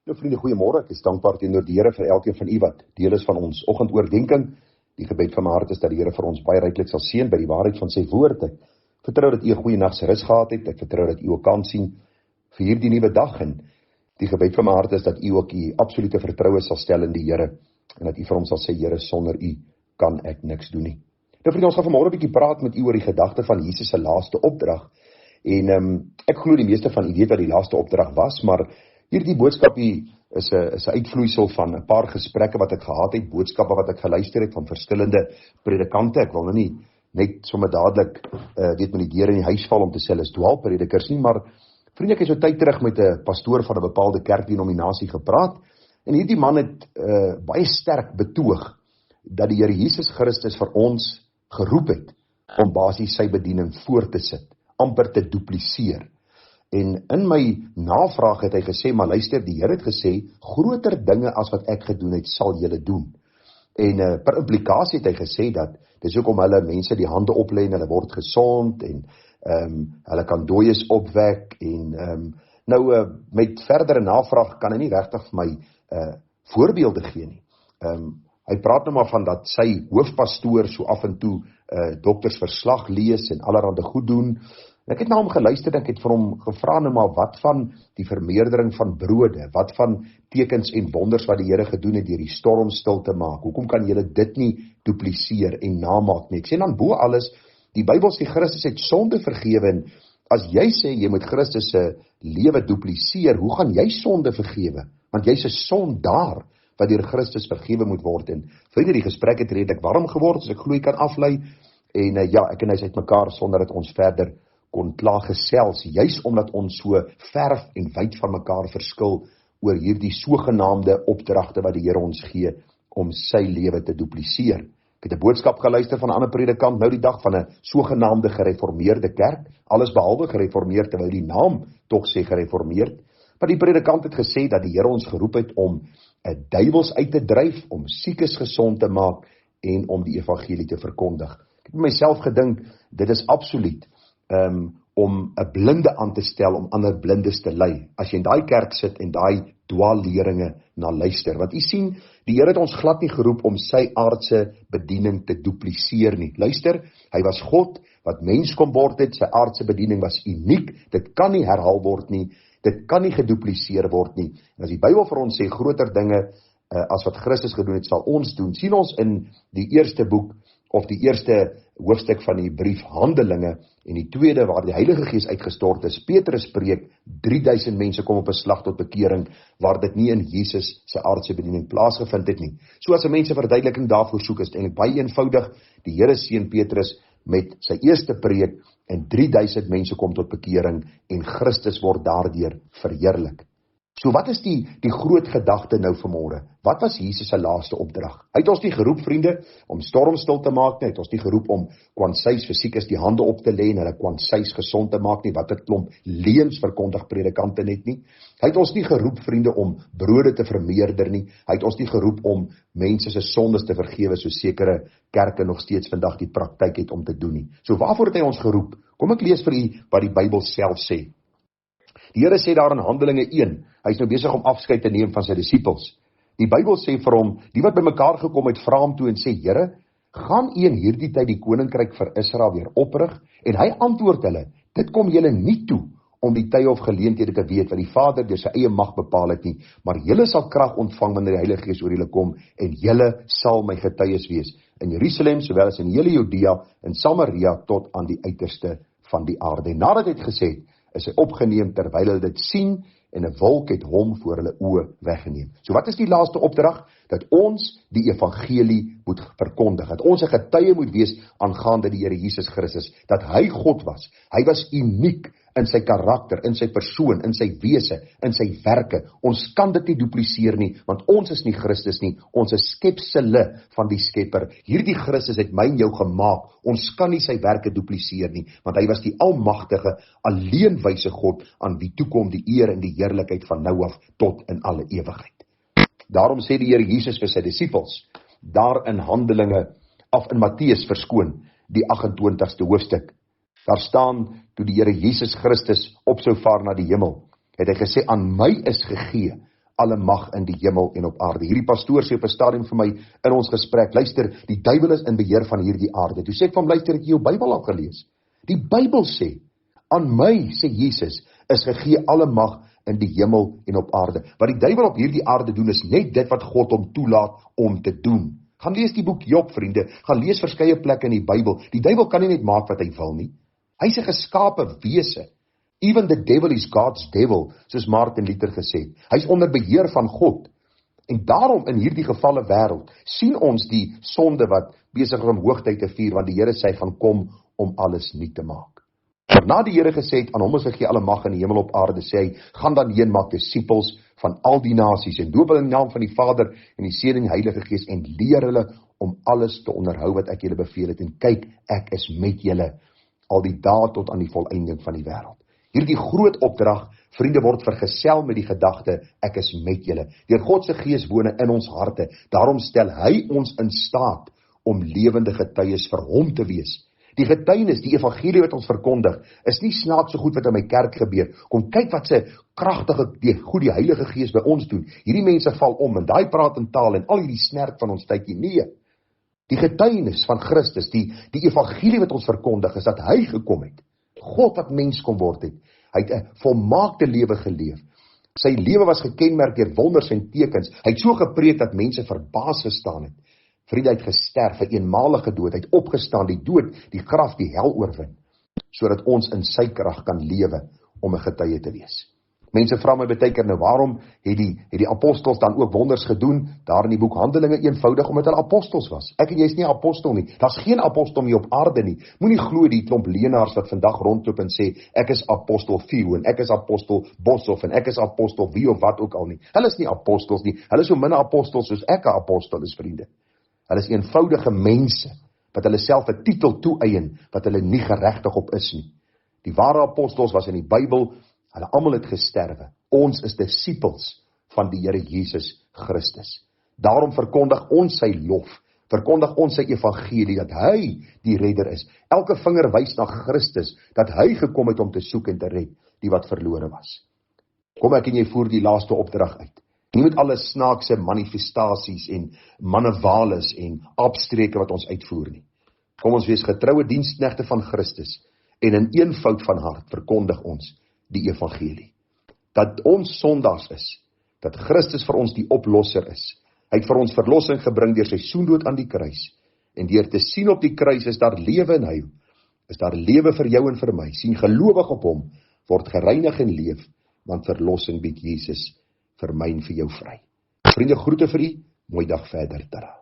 Nou vriende, goeiemôre. Ek is dankbaar teenoor die Here vir elkeen van u wat deel is van ons oggendoordenkings. Die gebed van my hart is dat die Here vir ons baie ryklik sal seën by die waarheid van sy woord. Ek vertrou dat u 'n goeie nag se rus gehad het. Ek vertrou dat u ook kan sien vir hierdie nuwe dag, en die gebed van my hart is dat u ook u absolute vertroue sal stel in die Here en dat u vir hom sal sê, Here, sonder u kan ek niks doen nie. Nou vriende, ons gaan vanmôre 'n bietjie praat met u oor die gedagte van Jesus se laaste opdrag. En ek glo die meeste van u weet wat die laaste opdrag was, maar hierdie boodskap hier is 'n uitvloeisel van 'n paar gesprekke wat ek gehad het, boodskappe wat ek geluister het van verskillende predikante. Ek wil nou nie net sommer dadelik met die deur in die huis val om te sê hulle is dwaalpredikers nie, maar vriende, ek het so tyd terug met 'n pastoor van 'n bepaalde kerkdenominasie gepraat, en hierdie man het baie sterk betoog dat die Here Jesus Christus vir ons geroep het om basies sy bediening voort te sit, amper te dupliseer. En in my navraag het hy gesê, maar luister, die Here het gesê, groter dinge as wat ek gedoen het, sal julle doen. En per implikasie het hy gesê dat, dis ook om hulle mense die hande oplê en hulle word gesond, en hulle kan dooies opwek, en met verdere navraag kan hy nie regtig vir my voorbeelde gee nie. Hy praat nou maar van dat sy hoofpastoor so af en toe doktersverslag lees en allerhande goed doen. Ek het na hom geluister, ek het vir hom gevra nou maar, wat van die vermeerdering van brode, wat van tekens en wonders wat die Here gedoen het deur die storm stil te maak, hoekom kan julle dit nie dupliseer en namaak nie? Ek sê dan bo alles, die Bybel sê Christus het sonde vergewe, en as jy sê jy moet Christus se lewe dupliseer, hoe gaan jy sonde vergewe? Want jy's 'n sondaar wat deur Christus vergewe moet word. En vriende, die gesprek het redelik warm geword, so ek glo jy kan aflei, en ek en hy is uitmekaar sonder dat ons verder kon klaar gesels, juis omdat ons so verf en wyd van mekaar verskil oor hierdie sogenaamde opdragte wat die Here ons gee om sy lewe te dupliseer. Ek het 'n boodskap geluister van 'n ander predikant nou die dag van 'n sogenaamde gereformeerde kerk, alles behalwe gereformeerd, terwyl die naam tog sê gereformeerd, maar die predikant het gesê dat die Here ons geroep het om 'n duiwels uit te dryf, om siekes gesond te maak en om die evangelie te verkondig. Ek het myself gedink, dit is absoluut om 'n blinde aan te stel om ander blindes te lei, as jy in daai kerk sit en daai dwaalleringe na luister, want u sien, die Here het ons glad nie geroep om sy aardse bediening te dupliseer nie. Luister, hy was God wat mens kom word het, sy aardse bediening was uniek, dit kan nie herhaal word nie, dit kan nie gedupliseer word nie, en as die Bybel vir ons sê, groter dinge as wat Christus gedoen het, sal ons doen, sien ons in die eerste boek, of die eerste hoofstuk van die brief Handelinge, en die tweede waar die Heilige Gees uitgestort is, Petrus preek, 3000 mense kom op 'n slag tot bekering, waar dit nie in Jesus se aardse bediening plaasgevind het nie. So as 'n mens 'n verduideliking daarvoor soek, is dit eintlik baie eenvoudig. Die Here seën Petrus met sy eerste preek, en 3000 mense kom tot bekering, en Christus word daardeur verheerlik. So wat is die groot gedagte nou vanmôre? Wat was Jesus se laaste opdrag? Hy het ons nie geroep, vriende, om storms stil te maak nie, hy het ons nie geroep om kwansies vir siekes die hande op te lê en hulle kwansies gesond te maak nie, wat 'n klomp leuns verkondig predikante net nie. Hy het ons nie geroep, vriende, om brode te vermeerder nie. Hy het ons nie geroep om mense se sondes te vergewe, so sekere kerke nog steeds vandag die praktyk het om te doen nie. So waarvoor het hy ons geroep? Kom ek lees vir u wat die Bybel self sê. Die Here sê daar in Handelinge 1, hy is nou besig om afskeid te neem van sy disippels. Die Bybel sê vir hom, die wat bymekaar gekom het, vra hom toe en sê, Here, gaan u in hierdie tyd die koninkryk vir Israel weer oprig? En hy antwoord hulle, dit kom julle nie toe om die tye of geleenthede te weet wat die Vader deur sy eie mag bepaal het nie, maar julle sal krag ontvang wanneer die Heilige Gees oor julle kom, en julle sal my getuies wees in Jerusalem, sowel as in hele Judea en Samaria tot aan die uiterste van die aarde. En nadat hy het gesê, is hy opgeneem terwyl hulle dit sien, en 'n wolk het hom voor hulle oë weggeneem. So wat is die laaste opdrag? Dat ons die evangelie moet verkondig, dat ons 'n getuie moet wees aangaande die Here Jesus Christus, dat hy God was. Hy was uniek in sy karakter, in sy persoon, in sy wese, in sy werke. Ons kan dit nie dupliseer nie, want ons is nie Christus nie, ons is skepsele van die Skepper. Hierdie Christus het my en jou gemaak, ons kan nie sy werke dupliseer nie, want hy was die almagtige, alleenwyse God, aan wie toekom die eer en die heerlikheid van nou af tot in alle ewigheid. Daarom sê die Here Jesus vir sy disippels, daar in Handelinge, in Matteus verskoon, die 28ste hoofstuk, daar staan, toe die Here Jesus Christus op sou vaar na die hemel, het hy gesê, aan my is gegee alle mag in die hemel en op aarde. Hierdie pastoor sê op 'n stadium vir my in ons gesprek, luister, die duiwel is in beheer van hierdie aarde. Toe sê ek van luister, het jy jou Bybel al gelees? Die Bybel sê, aan my, sê Jesus, is gegee alle mag in die hemel en op aarde. Wat die duiwel op hierdie aarde doen, is net dit wat God hom toelaat om te doen. Gaan lees die boek Job, vriende, gaan lees verskeie plekke in die Bybel. Die duiwel kan nie net maak wat hy wil nie. Hy's 'n geskape wese. Even the devil is God's devil, soos Martin Luther gesê het. Hy's onder beheer van God. En daarom in hierdie gevalle wêreld sien ons die sonde wat besig is om hoogtyd te vier, want die Here sê hy gaan kom om alles nuut te maak. Waarna die Here gesê het, aan hom is gegee alle mag in die hemel op aarde, sê hy, gaan dan heen, maak disippels van al die nasies, en doop hulle in die naam van die Vader, en die Seun en die Heilige Gees, en leer hulle om alles te onderhou wat ek julle beveel het, en kyk, ek is met julle, al die dae tot aan die volëinding van die wêreld. Hierdie groot opdrag, vriende, word vergesel met die gedagte, ek is met julle. Deur God se Gees woon in ons harte, daarom stel hy ons in staat om lewende getuies vir hom te wees. Die getuienis, die evangelie wat ons verkondig, is nie snaakse goed wat in my kerk gebeur. Kom kyk wat se kragtige, die Heilige Gees by ons doen. Hierdie mense val om, en daai praat in taal, en al hierdie snerk van ons tydjie, nee. Die getuienis van Christus, die evangelie wat ons verkondig, is dat hy gekom het. God wat mens kom word het. Hy het 'n volmaakte lewe geleef. Sy lewe was gekenmerk deur wonders en tekens. Hy het so gepreek dat mense verbaas gestaan het. Vriende, hy het gesterf, 'n eenmalige dood, hy het opgestaan, die dood, die graf, die hel oorwin, sodat ons in sy krag kan lewe om 'n getuie te wees. Mense vra my baie keer, nou waarom het die apostels dan ook wonders gedoen, daar in die boek Handelinge, eenvoudig omdat hulle apostels was. Ek en jy is nie 'n apostel nie, daar's geen apostel nie op aarde nie. Moenie glo die klomp leenaars wat vandag rondloop en sê, ek is apostel Theo, en ek is apostel Boshoff, en ek is apostel wie of wat ook al nie. Hulle is nie apostels nie, hulle is so min apostels soos ek 'n apostel is, vriende. Hulle is eenvoudige mense, wat hulle self 'n titel toeëien, wat hulle nie geregtig op is nie. Die ware apostels was in die Bybel, hulle almal het gesterwe. Ons is disippels van die Here Jesus Christus. Daarom verkondig ons sy lof, verkondig ons sy evangelie, dat hy die redder is. Elke vinger wys na Christus, dat hy gekom het om te soek en te red, die wat verlore was. Kom ek en jy voer die laaste opdrag uit. Nie met alle snaakse manifestasies en manewales en abstreke wat ons uitvoer nie. Kom ons wees getroue diensknegte van Christus, en in eenvoud van hart verkondig ons die evangelie. Dat ons sondaars is, dat Christus vir ons die oplosser is. Hy het vir ons verlossing gebring deur sy soendood aan die kruis. En deur te sien op die kruis is daar lewe en heil. Is daar lewe vir jou en vir my. Sien gelowig op hom, word gereinig en leef, want verlossing bied Jesus vir my en vir jou vry. Vriende, groete vir u, mooi dag verder, tada.